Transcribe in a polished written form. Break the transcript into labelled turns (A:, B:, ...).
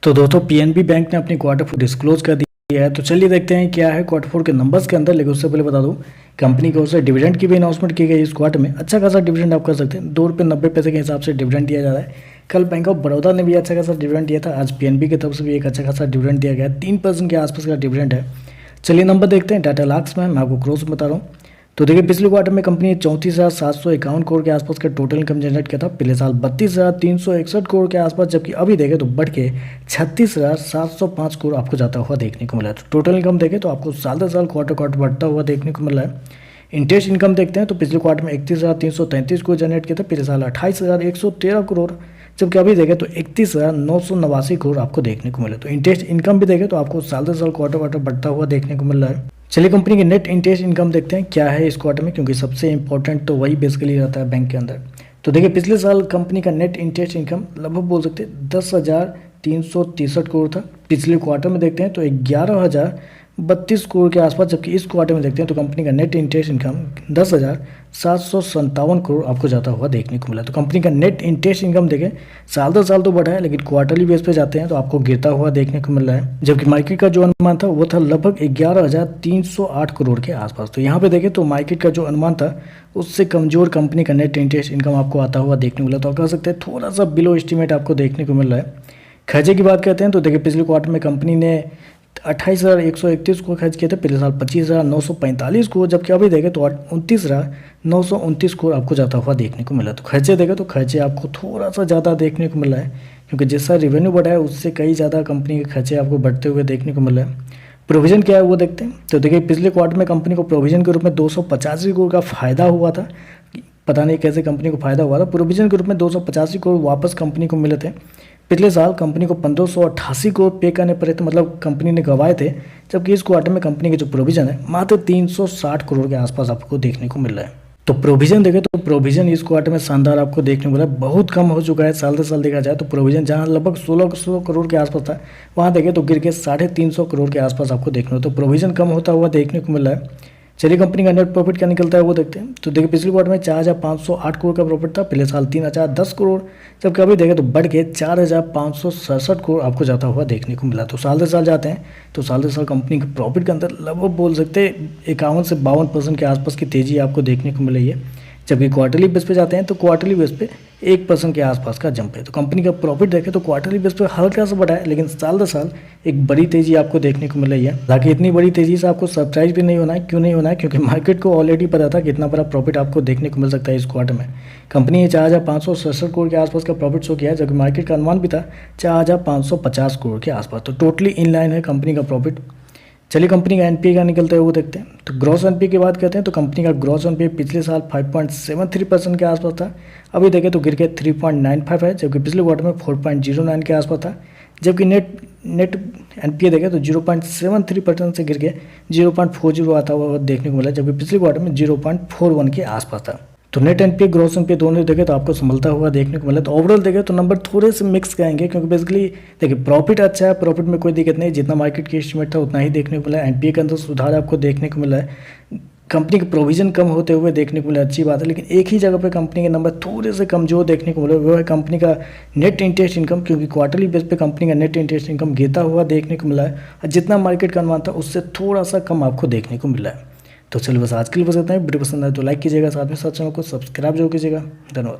A: तो दोस्तों PNB bank ने अपनी क्वार्टर फोर डिस्क्लोज कर दिया है। तो चलिए देखते हैं क्या है क्वार्टर फोर के नंबर्स के अंदर। लेकिन उससे पहले बता दूं, कंपनी की ओर से डिविडेंड की भी अनाउंसमेंट की गई। इस क्वार्टर में अच्छा खासा डिविडेंड आप कर सकते हैं। ₹2.90 के हिसाब से डिविडेंड दिया जा रहा है। कल बैंक ऑफ बड़ौदा ने भी अच्छा खासा डिविडेंड दिया था। आज पीएनबी की तरफ से भी एक अच्छा खासा डिविडेंड दिया गया है। 3% के आसपास का डिविडेंड है। चलिए नंबर देखते हैं। डाटा लाख्स में मैं आपको क्रोस में बता रहा हूँ। तो देखिए पिछले क्वार्टर में कंपनी ने 34,751 करोड़ के आसपास का टोटल इनकम जनरेट किया था। पिछले साल 32,361 करोड़ के आसपास, जबकि अभी देखें तो बढ़ के 36,705 करोड़ आपको जाता हुआ देखने को मिला है। तो टोटल इनकम देखें तो आपको साल दर साल क्वार्टर क्वार्टर बढ़ता हुआ देखने को मिल रहा है। इंटरेस्ट इनकम देखते हैं तो पिछले क्वार्टर में 31,333 करोड़ जनरेट किया था। पिछले साल 28,113 करोड़, जबकि अभी देखें तो 31,989 करोड़ आपको देखने को मिला। तो इंटरेस्ट इनकम भी देखें तो आपको साल दर साल क्वार्टर क्वार्टर बढ़ता हुआ देखने को मिल रहा है। चलिए कंपनी की नेट इंटरेस्ट इनकम देखते हैं क्या है इस क्वार्टर में, क्योंकि सबसे इंपॉर्टेंट तो वही बेसिकली रहता है बैंक के अंदर। तो देखिए पिछले साल कंपनी का नेट इंटरेस्ट इनकम लगभग बोल सकते हैं 10,363 करोड़ था। पिछले क्वार्टर में देखते हैं तो 11,032 करोड़ के आसपास, जबकि इस क्वार्टर में देखते हैं तो कंपनी का नेट इंटरेस्ट इनकम 10,757 करोड़ आपको जाता हुआ देखने को मिला। तो कंपनी का नेट इंटरेस्ट इनकम देखें साल दर साल तो बढ़ा है, लेकिन क्वार्टरली बेस पे जाते हैं तो आपको गिरता हुआ देखने को मिल रहा है। जबकि मार्केट का जो अनुमान था वो था लगभग 11,308 करोड़ के आसपास। तो यहाँ पे देखें तो मार्केट का जो अनुमान था उससे कमजोर कंपनी का नेट इंटरेस्ट इनकम आपको आता हुआ देखने को मिला। तो आप कह सकते हैं थोड़ा सा बिलो एस्टिमेट आपको देखने को मिल रहा है। खर्चे की बात करते हैं तो देखिए पिछले क्वार्टर में कंपनी ने 28,131 करोड़ खर्च किए थे। पिछले साल 25,945 करोड़, जबकि अभी देखें तो 29,929 करोड़ आपको जाता हुआ देखने को मिला। तो खर्चे देखें तो खर्चे आपको थोड़ा सा ज़्यादा देखने को मिला है, क्योंकि जैसा रेवेन्यू बढ़ा है उससे कई ज़्यादा कंपनी के खर्चे आपको बढ़ते हुए देखने को मिला है। प्रोविजन क्या है वो देखते हैं। तो देखिए पिछले क्वार्टर में कंपनी को प्रोविजन के रूप में 285 करोड़ का फायदा हुआ था। पता नहीं कैसे कंपनी को फायदा हुआ था। प्रोविजन के रूप में 285 करोड़ वापस कंपनी को मिले थे। पिछले साल कंपनी को 1,588 करोड़ पे करने पड़े थे, मतलब कंपनी ने गंवाए थे। जबकि इस क्वार्टर में कंपनी के जो प्रोविजन है मात्र 360 करोड़ के आसपास आपको देखने को मिल रहा है। तो प्रोविजन देखें तो प्रोविजन इस क्वार्टर में शानदार आपको देखने को मिला है। बहुत कम हो चुका है साल दर साल देखा जाए तो। प्रोविजन जहां लगभग 1600 करोड़ के आसपास था, वहां देखें तो गिर के 350 करोड़ के आसपास आपको देखने को। तो प्रोविजन कम होता हुआ देखने को मिल रहा है। चलिए कंपनी का नेट प्रॉफिट क्या निकलता है वो देखते हैं। तो देखिए पिछले क्वार्टर में 4,508 करोड़ का प्रॉफिट था। पिछले साल 3,010 करोड़, जबकि अभी देखें तो बढ़ के 4,567 करोड़ आपको जाता हुआ देखने को मिला। तो साल दर साल जाते हैं तो साल दर साल कंपनी के प्रॉफिट के अंदर लगभग बोल सकते हैं 51 से 52% के आसपास की तेजी आपको देखने को मिल रही है। जबकि क्वार्टरली बेस पे जाते हैं तो क्वार्टरली बेस पे 1% के आसपास का जंप है। तो कंपनी का प्रॉफिट देखें तो क्वार्टरली बेस पे हल्का सा बढ़ा है, लेकिन साल दर साल एक बड़ी तेजी आपको देखने को मिल रही है। हालांकि इतनी बड़ी तेजी से आपको सरप्राइज भी नहीं होना है। क्यों नहीं होना है? क्योंकि मार्केट को ऑलरेडी पता था कि इतना बड़ा प्रॉफिट आपको देखने को मिल सकता है इस क्वार्टर में। कंपनी ने 4,567 करोड़ के आसपास का प्रॉफिट शो किया है, जबकि मार्केट का अनुमान भी था 4,550 करोड़ के आसपास। तो टोटली इन लाइन है कंपनी का प्रॉफिट। चलिए कंपनी का एनपीए का निकलता है वो देखते हैं। तो ग्रॉस एनपीए की बात करते हैं तो कंपनी का ग्रॉस एनपीए पिछले साल 5.73% के आसपास था। अभी देखें तो गिर के 3.95 है, जबकि पिछले क्वार्टर में 4.09 के आसपास था। जबकि नेट एनपीए देखें तो 0.73% से गिर के 0.40 आता हुआ देखने को मिला, जबकि पिछले क्वार्टर में 0.41 के आसपास था। तो नेट एनपीए ग्रॉस एनपीए दोनों देखें तो आपको संभलता हुआ देखने को मिला। तो ओवरऑल देखें तो नंबर थोड़े से मिक्स कहेंगे, क्योंकि बेसिकली देखिए प्रॉफिट अच्छा है, प्रॉफिट में कोई दिक्कत नहीं। जितना मार्केट की एस्टिमेट था उतना ही देखने को मिला। एनपीए के अंदर सुधार आपको देखने को मिला है। कंपनी के प्रोविजन कम होते हुए देखने को मिला, अच्छी बात है। लेकिन एक ही जगह पे कंपनी के नंबर थोड़े से कमजोर देखने को मिले, वो है कंपनी का नेट इंटरेस्ट इनकम, क्योंकि क्वार्टरली बेस पे कंपनी का नेट इंटरेस्ट इनकम गिरता हुआ देखने को मिला है। और जितना मार्केट का अनुमान था उससे थोड़ा सा कम आपको देखने को मिला है। तो चलिए बस आज के लिए बस इतना ही। वीडियो पसंद आए तो लाइक कीजिएगा, साथ में साथ चैनल को सब्सक्राइब जरूर कीजिएगा। धन्यवाद।